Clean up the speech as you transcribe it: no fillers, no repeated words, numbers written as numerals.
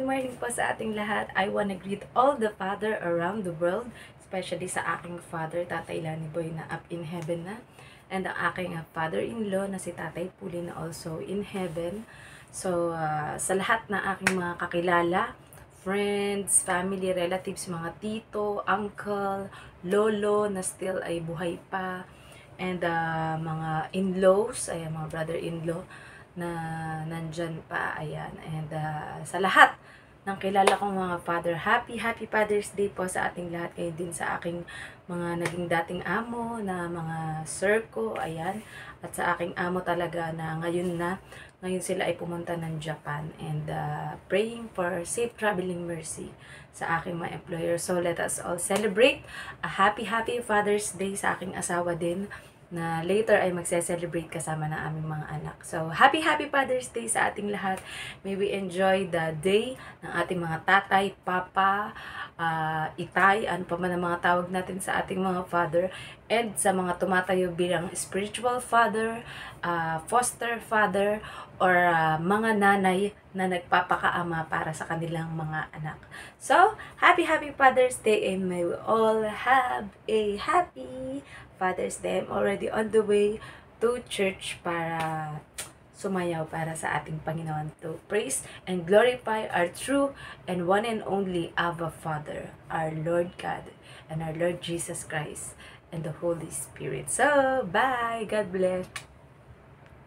morning po sa ating lahat. I wanna greet all the father around the world, especially sa aking father, Tatay Lani Boy, na up in heaven na. And ang aking father-in-law na si Tatay Puli na also in heaven. So, sa lahat ng aking mga kakilala, friends, family, relatives, mga tito, uncle, lolo na still ay buhay pa, and mga in-laws, ayan, mga brother-in-law na nandyan pa, ayan, and sa lahat ng kilala kong mga father, happy Father's Day po sa ating lahat, kayo din sa aking mga naging dating amo na mga sir ko, ayan, at sa aking amo talaga na ngayon sila ay pumunta ng Japan, and praying for safe traveling mercy sa aking mga employer. So let us all celebrate a happy Father's Day sa aking asawa din, na later ay magse-celebrate kasama ng aming mga anak. So, happy Father's Day sa ating lahat. May we enjoy the day ng ating mga tatay, papa, itay, ano pa man ang mga tawag natin sa ating mga father, and sa mga tumatayo bilang spiritual father, foster father, or mga nanay na nagpapakaama para sa kanilang mga anak. So, happy Father's Day, and may we all have a happy Father's Day. I'm already on the way to church para sumayaw para sa ating Panginoon, to praise and glorify our true and one and only Abba Father, our Lord God and our Lord Jesus Christ and the Holy Spirit. So, bye! God bless!